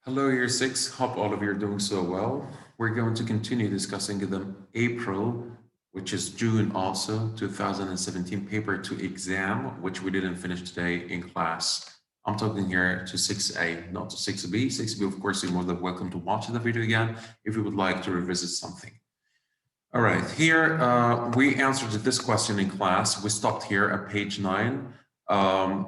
Hello, Year 6. Hope all of you are doing so well. We're going to continue discussing the April, which is June also, 2017 paper 2 exam, which we didn't finish today in class. I'm talking here to 6A, not to 6B. 6B, of course, you're more than welcome to watch the video again if you would like to revisit something. All right, here we answered this question in class. We stopped here at page 9.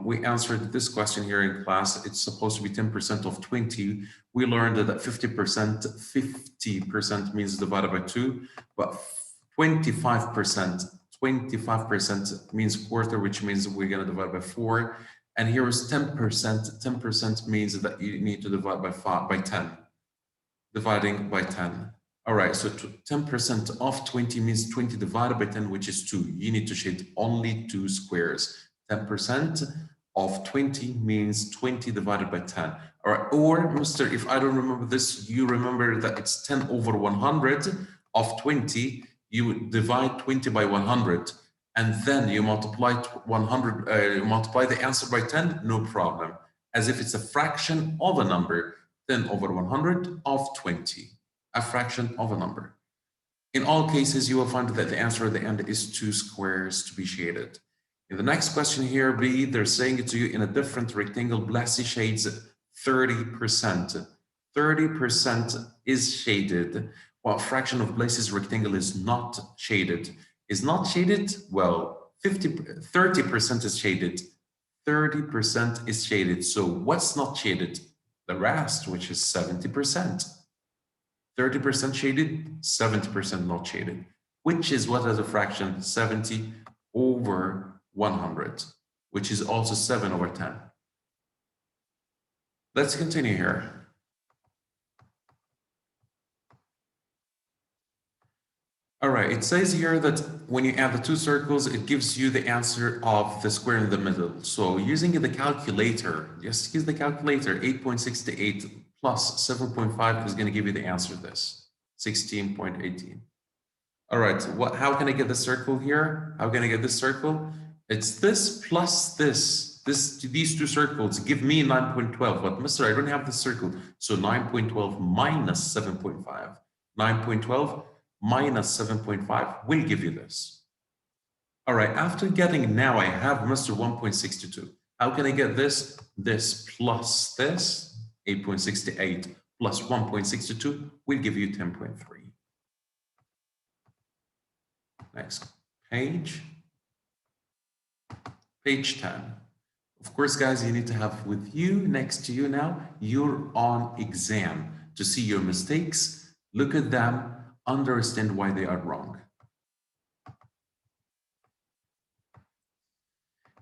We answered this question here in class. It's supposed to be 10% of 20. We learned that 50% means divided by 2, but 25% means quarter, which means we're going to divide by 4. And here is 10%. 10% means that you need to divide by 10, dividing by 10. All right, so 10% of 20 means 20 divided by 10, which is 2. You need to shade only 2 squares. 10% of 20 means 20 divided by 10. All right, or Mr., if I don't remember this, you remember that it's 10 over 100 of 20. You divide 20 by 100, and then you multiply 100. You multiply the answer by 10, no problem. As if it's a fraction of a number, 10 over 100 of 20. A fraction of a number. In all cases, you will find that the answer at the end is 2 squares to be shaded. In the next question here, B, they're saying it to you in a different rectangle. Blessy shades 30%. 30% is shaded, while fraction of Blessy's rectangle is not shaded. Is not shaded? Well, 30% is shaded. 30% is shaded. So what's not shaded? The rest, which is 70%. 30% shaded, 70% not shaded, which is what as a fraction? 70 over 100, which is also 7 over 10. Let's continue here. All right, it says here that when you add the 2 circles, it gives you the answer of the square in the middle. So using the calculator, just use the calculator, 8.68 plus 7.5 is going to give you the answer to this, 16.18. All right, how can I get the circle here? How can I get this circle? It's this plus this. These 2 circles give me 9.12, but Mr., I don't have the circle. So 9.12 minus 7.5. 9.12 minus 7.5 will give you this. All right, after getting now I have Mr. 1.62. How can I get this? This plus this, 8.68 plus 1.62 will give you 10.3. Next page. Page 10. Of course, guys, you need to have with you, next to you now, you're on exam to see your mistakes, look at them, understand why they are wrong.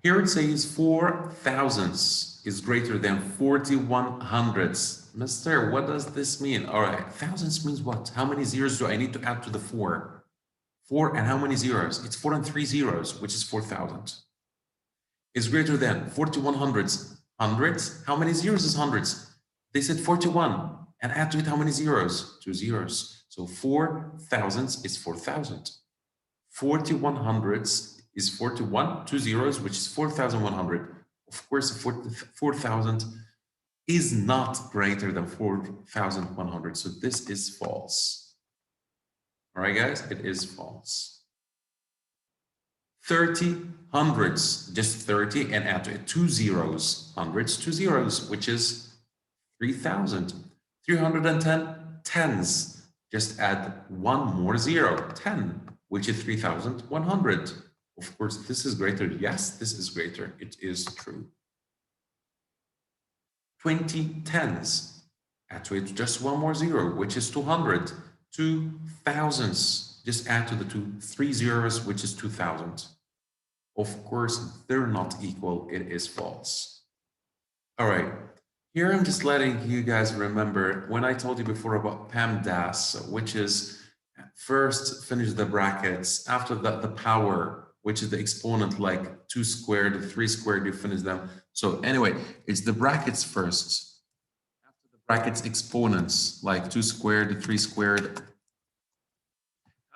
Here it says 4 thousandths is greater than 41 hundredths. Mister, what does this mean? All right, thousandths means what? How many zeros do I need to add to the 4? 4 and how many zeros? It's 4 and 3 zeros, which is 4,000. Is greater than 41 hundredths. Hundredths? How many zeros is hundredths? They said 41. And add to it how many zeros? 2 zeros. So 4 thousandths is 4,000. 41 hundredths is 41, 2 zeros, which is 4,100. Of course, 4,000 is not greater than 4,100. So this is false. All right, guys, it is false. 30 hundredths, just 30, and add to it 2 zeros. Hundredths, 2 zeros, which is 3,000. 310 tens, just add 1 more zero, 10, which is 3,100. Of course, this is greater. Yes, this is greater. It is true. 20 tens, add to it just 1 more zero, which is 200. 2 thousandths, just add to the 3 zeros, which is 2,000. Of course, they're not equal. It is false. All right. Here I'm just letting you guys remember when I told you before about PEMDAS, which is first finish the brackets, after that the power, which is the exponent, like 2 squared, 3 squared, you finish them. So anyway, it's the brackets first. After the brackets, exponents, like 2 squared, 3 squared.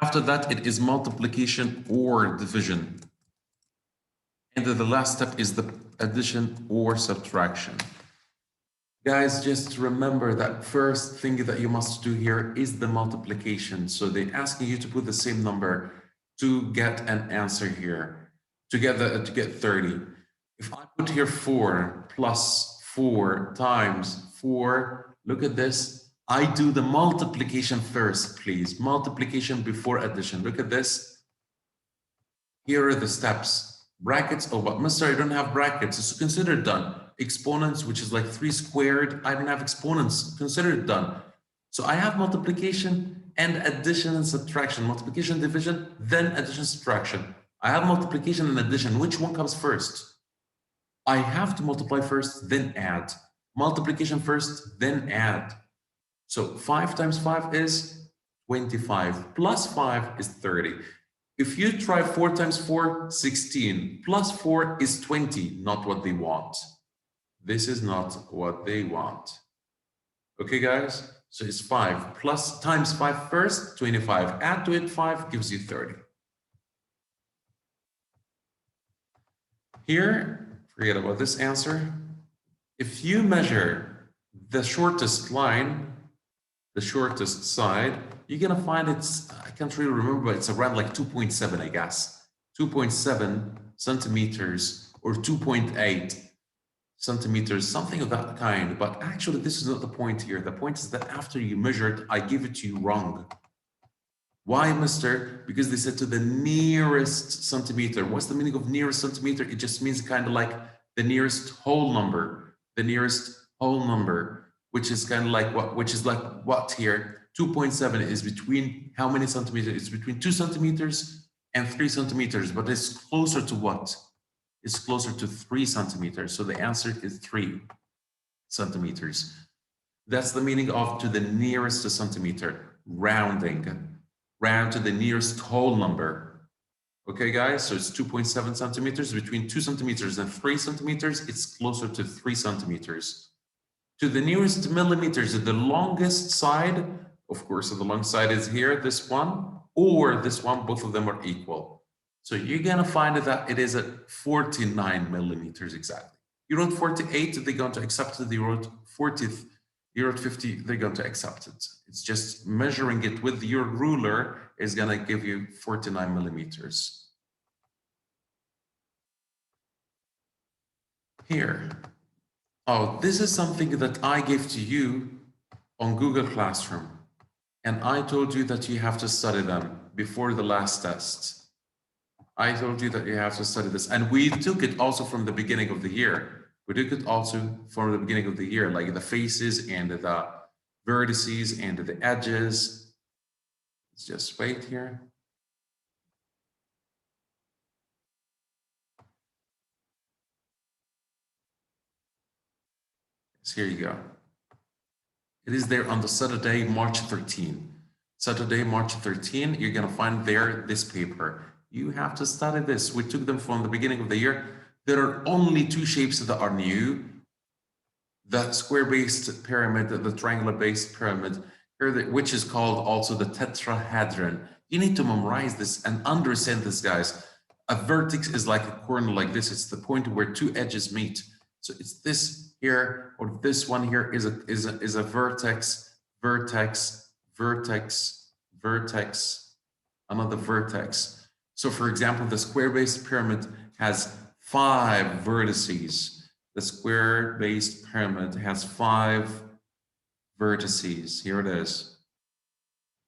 After that, it is multiplication or division. And then the last step is the addition or subtraction. Guys, just remember that first thing that you must do here is the multiplication. So they're asking you to put the same number to get an answer here, to get 30. If I put here 4 plus 4 times 4, look at this. I do the multiplication first, please. Multiplication before addition. Look at this. Here are the steps. Brackets, oh, but mister, I don't have brackets. It's considered done. Exponents, which is like 3 squared. I don't have exponents. Consider it done. So I have multiplication and addition and subtraction. Multiplication, division, then addition, subtraction. I have multiplication and addition. Which one comes first? I have to multiply first, then add. Multiplication first, then add. So 5 times 5 is 25. Plus 5 is 30. If you try 4 times 4, 16. Plus 4 is 20, not what they want. This is not what they want. Okay, guys? So it's 5 plus times 5 first, 25. Add to it 5 gives you 30. Here, forget about this answer. If you measure the shortest line, the shortest side, you're gonna find it's, I can't really remember, but it's around like 2.7, I guess. 2.7 centimeters or 2.8 centimeters, something of that kind. But actually, this is not the point here. The point is that after you measured, I give it to you wrong. Why, mister? Because they said to the nearest centimeter. What's the meaning of nearest centimeter? It just means kind of like the nearest whole number, the nearest whole number, which is kind of like what, which is like what here? 2.7 is between how many centimeters? It's between 2 centimeters and 3 centimeters, but it's closer to what? It's closer to 3 centimeters. So the answer is 3 centimeters. That's the meaning of to the nearest centimeter, rounding. Round to the nearest whole number. Okay, guys, so it's 2.7 centimeters. Between 2 centimeters and 3 centimeters, it's closer to 3 centimeters. To the nearest millimeters, the longest side, of course, the long side is here, this one, or this one, both of them are equal. So you're gonna find that it is at 49 millimeters exactly. You wrote 48, they're going to accept it. You wrote 40, you wrote 50, they're going to accept it. It's just measuring it with your ruler is gonna give you 49 millimeters. Here. Oh, this is something that I gave to you on Google Classroom. And I told you that you have to study them before the last test. I told you that you have to study this. And we took it also from the beginning of the year. We took it also from the beginning of the year, like the faces and the vertices and the edges. Let's just wait here. So here you go. It is there on the Saturday, March 13. Saturday, March 13, you're gonna find there this paper. You have to study this. We took them from the beginning of the year. There are only 2 shapes that are new. The square-based pyramid, the triangular-based pyramid, which is called also the tetrahedron. You need to memorize this and understand this, guys. A vertex is like a corner like this. It's the point where 2 edges meet. So it's this here, or this one here is a vertex, vertex, vertex, vertex, another vertex. So for example, the square-based pyramid has 5 vertices. The square-based pyramid has 5 vertices. Here it is.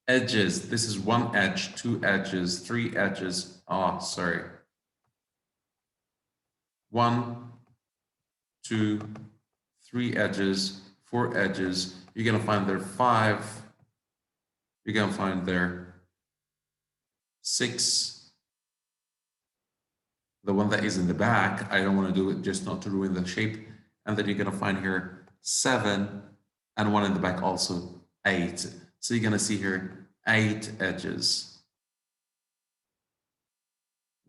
Edges. This is 1 edge, 2 edges, 3 edges. Oh, sorry. 1, 2, 3 edges, 4 edges. You're going to find there 5. You're going to find there 6. The one that is in the back, I don't want to do it just not to ruin the shape. And then you're going to find here 7 and one in the back also 8. So you're going to see here 8 edges.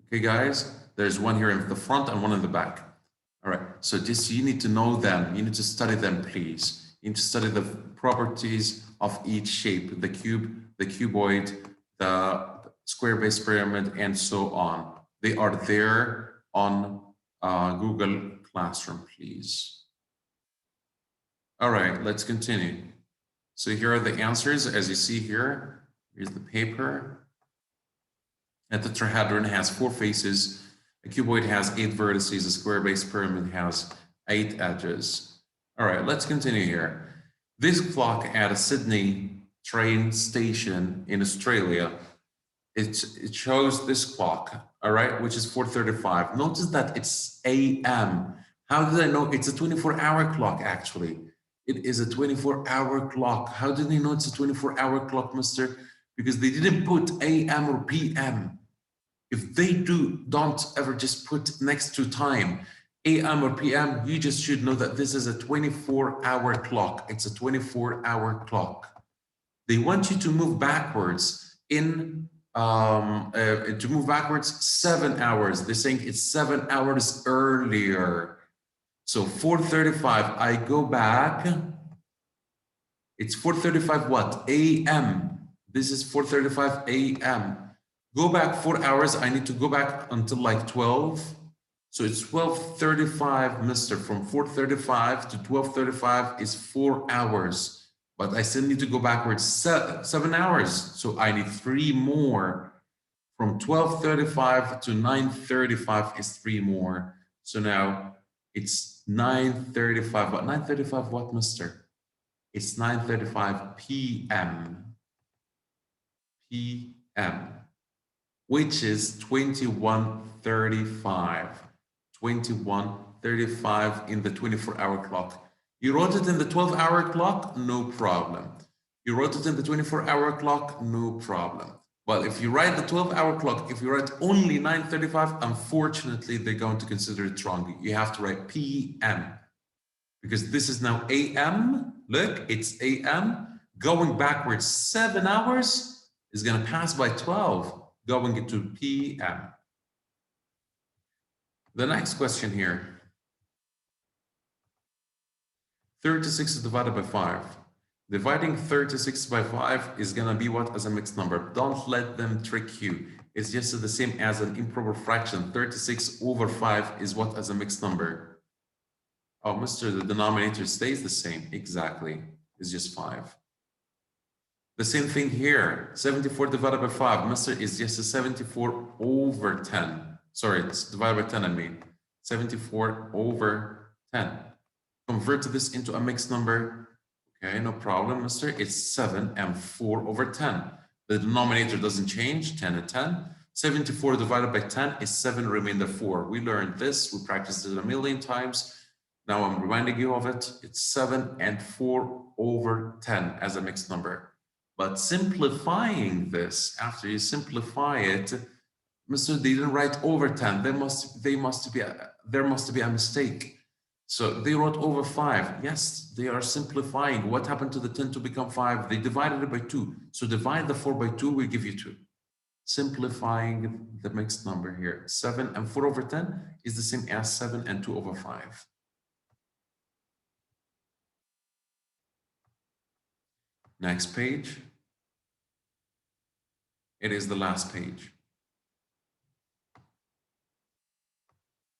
Okay, guys, there's one here in the front and one in the back. All right, so just you need to know them. You need to study them, please. You need to study the properties of each shape, the cube, the cuboid, the square-based pyramid, and so on. They are there on Google Classroom, please. All right, let's continue. So here are the answers. As you see here, here's the paper. A tetrahedron has 4 faces. A cuboid has 8 vertices. A square-based pyramid has 8 edges. All right, let's continue here. This clock at a Sydney train station in Australia, it shows this clock, all right, which is 4:35. Notice that it's AM. How did I know? It's a 24-hour clock, actually. It is a 24-hour clock. How did they know it's a 24-hour clock, mister? Because they didn't put AM or PM. If they don't ever just put next to time, AM or PM, you just should know that this is a 24-hour clock. It's a 24-hour clock. They want you to move backwards in, to move backwards 7 hours. They're saying it's 7 hours earlier. So 4:35, I go back. It's 4:35 what? AM. This is 4:35 AM. Go back 4 hours. I need to go back until like 12. So it's 12:35, mister. From 4:35 to 12:35 is 4 hours. But I still need to go backwards 7 hours. So I need 3 more. From 12:35 to 9:35 is 3 more. So now it's 9:35. But 9:35 what, mister? It's 9:35 p.m. p.m. which is 21:35. 21:35 in the 24-hour clock. You wrote it in the 12-hour clock, no problem. You wrote it in the 24-hour clock, no problem. But if you write the 12-hour clock, if you write only 9:35, unfortunately, they're going to consider it wrong. You have to write PM. Because this is now AM. Look, it's AM. Going backwards 7 hours is going to pass by 12. Going into PM. The next question here. 36 divided by 5. Dividing 36 by 5 is going to be what as a mixed number? Don't let them trick you. It's just the same as an improper fraction. 36 over 5 is what as a mixed number? Oh, mister, the denominator stays the same. Exactly. It's just 5. The same thing here. 74 divided by 5. Mister, is just a 74 over 10. Sorry, it's divided by 10, I mean. 74 over 10. Convert this into a mixed number. Okay, no problem, mister. It's 7 and 4 over 10. The denominator doesn't change, 10 and 10. 74 divided by 10 is 7 remainder 4. We learned this, we practiced it a million times. Now I'm reminding you of it. It's 7 and 4 over 10 as a mixed number. But simplifying this, after you simplify it, mister, they didn't write over 10. There must be a mistake. So they wrote over 5. Yes, they are simplifying. What happened to the 10 to become 5? They divided it by 2. So divide the 4 by 2 will give you 2. Simplifying the mixed number here. 7 and 4 over 10 is the same as 7 and 2 over 5. Next page. It is the last page.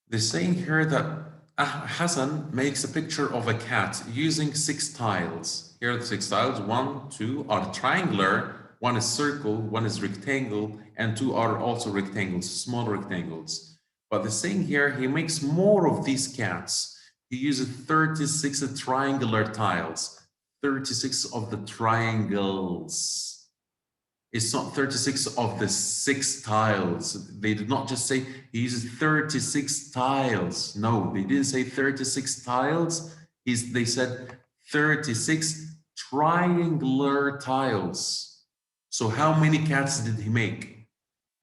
They're saying here that Hassan makes a picture of a cat using 6 tiles. Here are the 6 tiles. 1, 2 are triangular, 1 is circle, 1 is rectangle, and 2 are also rectangles, small rectangles. But they're saying here he makes more of these cats. He uses 36 triangular tiles. 36 of the triangles. It's not 36 of the 6 tiles. They did not just say he uses 36 tiles. No, they didn't say 36 tiles. They said 36 triangular tiles. So how many cats did he make?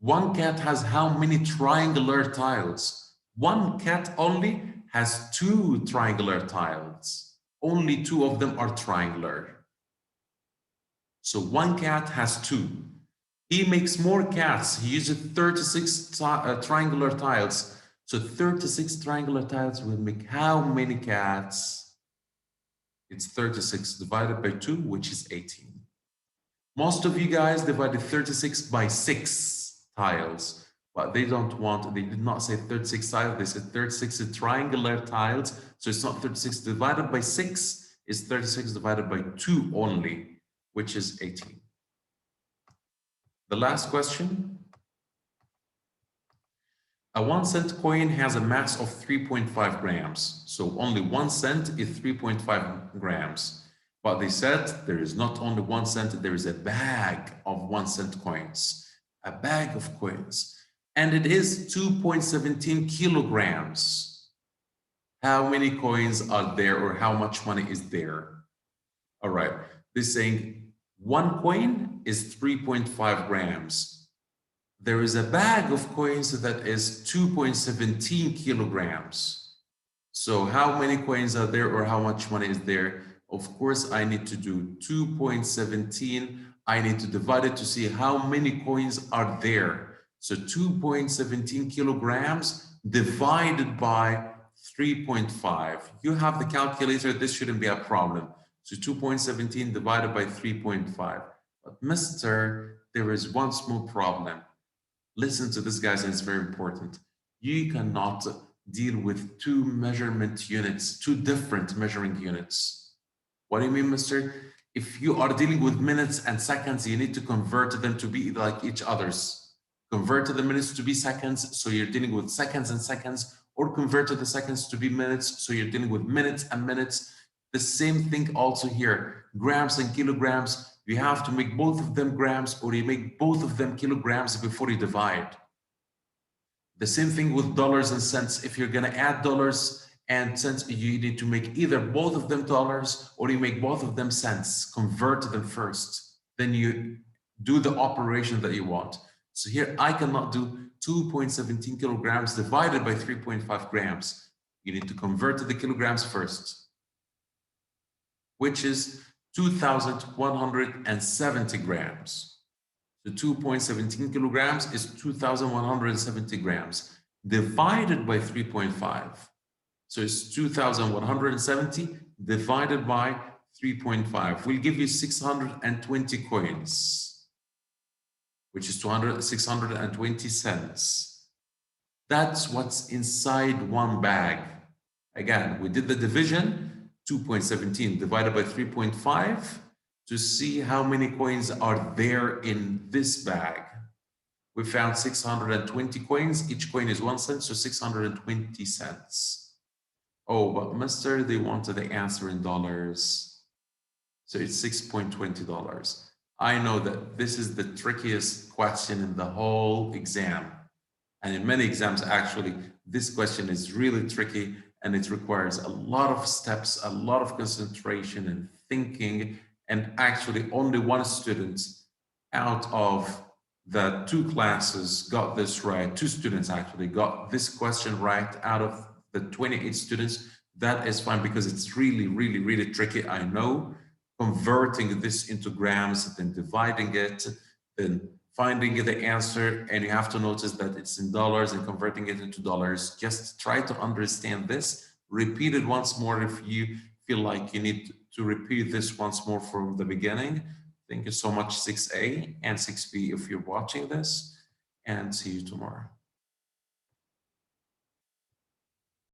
One cat has how many triangular tiles? One cat only has 2 triangular tiles. Only 2 of them are triangular. So one cat has 2. He makes more cats. He uses 36 triangular tiles. So 36 triangular tiles will make how many cats? It's 36 divided by 2, which is 18. Most of you guys divided 36 by 6 tiles, but they did not say 36 tiles. They said 36 triangular tiles. So it's not 36 divided by 6. is 36 divided by 2 only, which is 18. The last question. A 1 cent coin has a mass of 3.5 grams. So only 1 cent is 3.5 grams. But they said there is not only 1 cent, there is a bag of 1 cent coins. A bag of coins. And it is 2.17 kilograms. How many coins are there, or how much money is there? All right. They're saying 1 coin is 3.5 grams. There is a bag of coins that is 2.17 kilograms. So how many coins are there, or how much money is there? Of course, I need to do 2.17. I need to divide it to see how many coins are there. So 2.17 kilograms divided by 3.5. You have the calculator, this shouldn't be a problem. So 2.17 divided by 3.5. But Mr., there is one small problem. Listen to this, guys, and it's very important. You cannot deal with two measurement units, two different measuring units. What do you mean, Mr.? If you are dealing with minutes and seconds, you need to convert them to be like each other's. Convert the minutes to be seconds, so you're dealing with seconds and seconds, or convert the seconds to be minutes, so you're dealing with minutes and minutes. The same thing also here, grams and kilograms. You have to make both of them grams, or you make both of them kilograms before you divide. The same thing with dollars and cents. If you're going to add dollars and cents, you need to make either both of them dollars, or you make both of them cents. Convert them first. Then you do the operation that you want. So here I cannot do 2.17 kilograms divided by 3.5 grams. You need to convert to the kilograms first, which is 2,170 grams. So 2.17 kilograms is 2,170 grams divided by 3.5. So it's 2,170 divided by 3.5. We'll give you 620 coins, which is 620 cents. That's what's inside one bag. Again, we did the division, 2.17 divided by 3.5 to see how many coins are there in this bag. We found 620 coins. Each coin is 1 cent, so 620 cents. Oh, but Mr., they wanted the answer in dollars. So it's $6.20. I know that this is the trickiest question in the whole exam. And in many exams, actually, this question is really tricky, and it requires a lot of steps, a lot of concentration and thinking. And actually, only one student out of the 2 classes got this right. 2 students actually got this question right out of the 28 students. That is fine, because it's really, really, really tricky. I know. Converting this into grams, then dividing it, then finding the answer, and you have to notice that it's in dollars and converting it into dollars. Just try to understand this. Repeat it once more if you feel like you need to repeat this once more from the beginning. Thank you so much, 6A and 6B, if you're watching this, and see you tomorrow.